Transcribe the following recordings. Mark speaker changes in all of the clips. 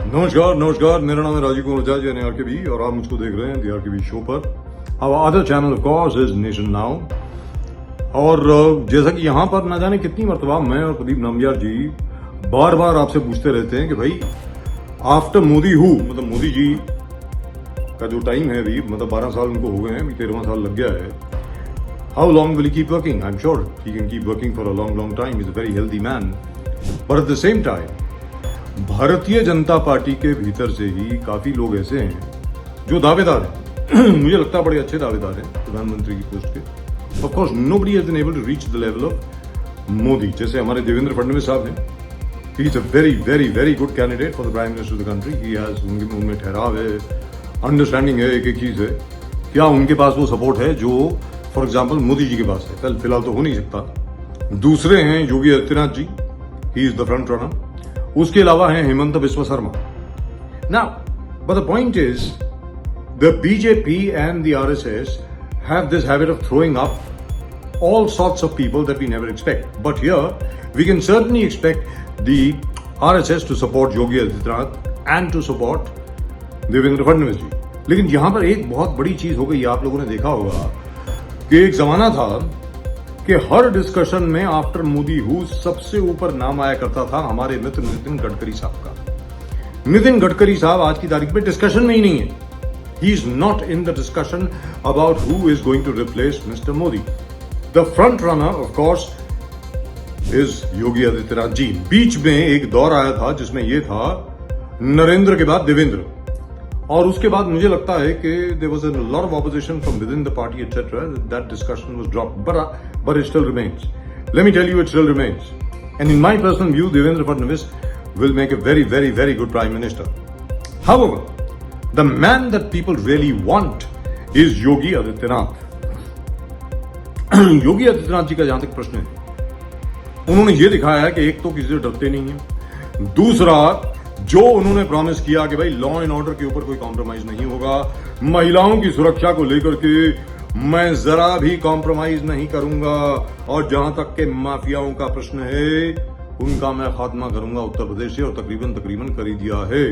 Speaker 1: नमस्कार नमस्कार, मेरा नाम है राजीव कुमार झा जी आरकेबी और आप मुझको देख रहे हैं दी आरकेबी शो पर। Our other channel of course is Nation Now. और जैसा कि यहाँ पर ना जाने कितनी मरतबा मैं और प्रदीप नमबियार जी बार बार आपसे पूछते रहते हैं कि भाई आफ्टर मोदी हु, मतलब मोदी जी का जो टाइम है अभी, मतलब 12 साल उनको हो गए हैं, अभी 13वां साल लग गया है। How long will he keep working? I am sure he can keep working for a long time. Is a very healthy man, but at the same time Bharatiya Janata party के भीतर से ही काफी लोग ऐसे हैं जो दावेदार हैं मुझे लगता है बड़े अच्छे दावेदार हैं प्रधानमंत्री की पोस्ट के। Of course nobody has been able to reach the level of Modi. जैसे हमारे देवेंद्र फडणवीस साहब हैं, he is a very very very good candidate for the prime minister of the country. He has, उनमें ठहराव है, अंडरस्टैंडिंग है, एक एक चीज है। क्या उनके पास वो सपोर्ट है जो फॉर एग्जाम्पल मोदी जी के पास है? कल फिलहाल तो हो नहीं सकता। दूसरे हैं Yogi Adityanath ji, he is the front runner. उसके अलावा हैं Hemant Biswa Sharma. Now but the point is the BJP and the RSS have this habit of throwing up all sorts of people that we never expect. But here we can certainly expect the RSS to support Yogi Adityanath and to support Devendra Fadnavis ji. लेकिन यहां पर एक बहुत बड़ी चीज हो गई, आप लोगों ने देखा होगा कि एक जमाना था कि हर डिस्कशन में आफ्टर मोदी हु सबसे ऊपर नाम आया करता था हमारे मित्र नितिन गडकरी साहब का। नितिन गडकरी साहब आज की तारीख में डिस्कशन में ही नहीं है। He is not in the discussion about who is going to replace mister Modi. The front runner of course is Yogi Adityanath ji. बीच में एक दौर आया था जिसमें यह था नरेंद्र के बाद देवेंद्र, और उसके बाद मुझे लगता है कि there was a lot of opposition from within the party etcetera, that discussion was dropped, but it still remains. Let me tell you, it still remains. And in my personal view, Devendra Fadnavis will make a very, very, very good prime minister. However, the man that people really want is Yogi Adityanath. योगी आदित्यनाथ जी का जहां तक प्रश्न है, उन्होंने ये दिखाया है कि एक तो किसी से डरते नहीं है, दूसरा जो उन्होंने प्रॉमिस किया कि भाई लॉ एंड ऑर्डर के ऊपर कोई कॉम्प्रोमाइज नहीं होगा, महिलाओं की सुरक्षा को लेकर के मैं जरा भी कॉम्प्रोमाइज नहीं करूंगा, और जहां तक के माफियाओं का प्रश्न है उनका मैं खात्मा करूंगा उत्तर प्रदेश से, और तकरीबन कर ही दिया है।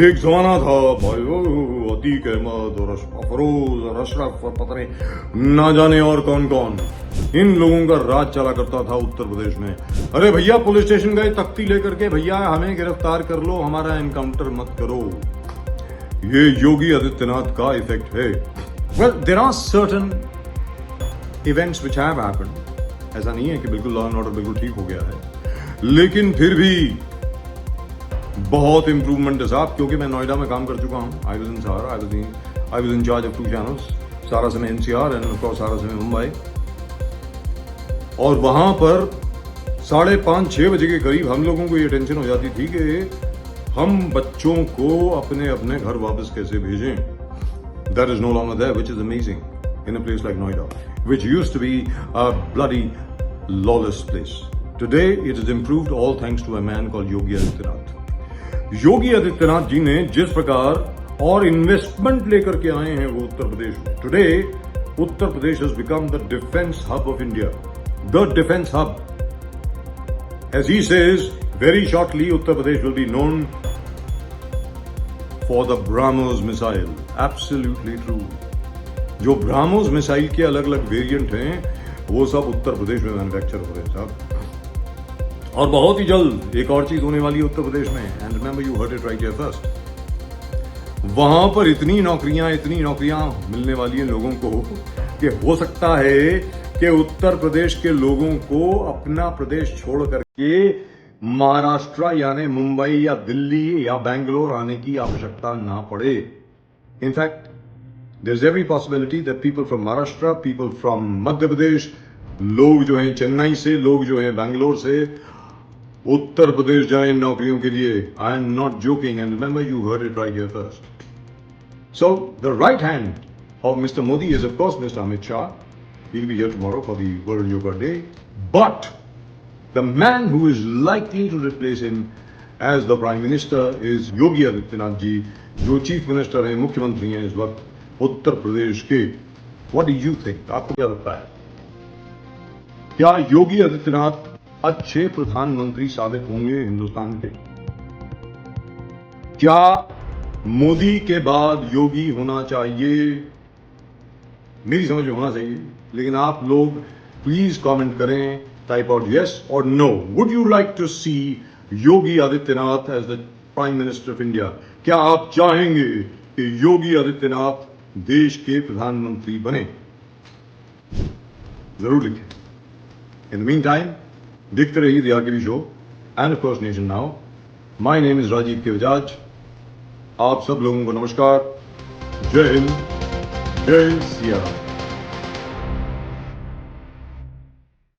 Speaker 1: एक जमाना था भाई अतीक अहमद और अफरोज और अशरफ और पता नहीं ना जाने और कौन कौन, इन लोगों का राज चला करता था उत्तर प्रदेश में। अरे भैया पुलिस स्टेशन गए तख्ती लेकर के, भैया हमें गिरफ्तार कर लो, हमारा एनकाउंटर मत करो। ये योगी आदित्यनाथ का इफेक्ट है। Well, there are certain events which have happened. ऐसा नहीं है कि बिल्कुल लॉ एंड ऑर्डर बिल्कुल ठीक हो गया है, लेकिन फिर भी बहुत इंप्रूवमेंट है साहब। क्योंकि मैं नोएडा में काम कर चुका हूँ। I was in Sahara, I was in charge of 2 channels, सारा समय एनसीआर एंड ऑफ कोर्स सारा समय मुंबई। और वहां पर 5:30-6 बजे के करीब हम लोगों को ये टेंशन हो जाती थी कि हम बच्चों को अपने अपने घर वापस कैसे भेजें। That is no longer there, which is amazing in a place like Noida, which used to be a bloody lawless place. Today it is improved all thanks to a man called Yogi Adityanath. योगी आदित्यनाथ जी ने जिस प्रकार और investment लेकर के आए हैं वो उत्तर प्रदेश में, today Uttar Pradesh has become the defense hub of India, the defense hub. As he says, very shortly Uttar Pradesh will be known for the BrahMos missile. Absolutely true. जो BrahMos मिसाइल के अलग अलग वेरिएंट हैं वो सब उत्तर प्रदेश में मैन्युफैक्चर हो रहे हैं साहब। और बहुत ही जल्द एक और चीज होने वाली है उत्तर प्रदेश में, and remember you heard it right here first. वहां पर इतनी नौकरियां मिलने वाली हैं लोगों को कि हो सकता है कि उत्तर प्रदेश के लोगों को अपना प्रदेश छोड़ करके महाराष्ट्र यानी मुंबई या दिल्ली या बैंगलोर आने की आवश्यकता ना पड़े। In fact there is every possibility that people from Maharashtra, people from Madhya Pradesh, लोग जो हैं चेन्नई से, लोग जो हैं बैंगलोर से उत्तर प्रदेश जाएं नौकरियों के लिए। I am not joking, and remember you heard it right here first. So the right hand of mister Modi is of course mister Amit Shah. He will be here tomorrow for the world yoga day, but the man who is likely to replace him as the Prime Minister is Yogi Adityanath ji, जो chief minister हैं, मुख्यमंत्री हैं इस वक्त उत्तर प्रदेश के। What do you think? आपको क्या लगता है? क्या योगी आदित्यनाथ अच्छे प्रधानमंत्री साबित होंगे हिंदुस्तान के? क्या मोदी के बाद योगी होना चाहिए? मेरी समझ में होना चाहिए, लेकिन आप लोग प्लीज कमेंट करें, टाइप आउट यस और no. Would you like to see Yogi Adityanath as the prime minister of India? क्या आप चाहेंगे कि योगी आदित्यनाथ देश के प्रधानमंत्री बने? जरूर लिखें. इन द मीन टाइम देखते रहिए the RKB show and of course Nation Now. My name is Rajiv K Bajaj. आप सब लोगों को नमस्कार. जय हिंद, जय सिया राम.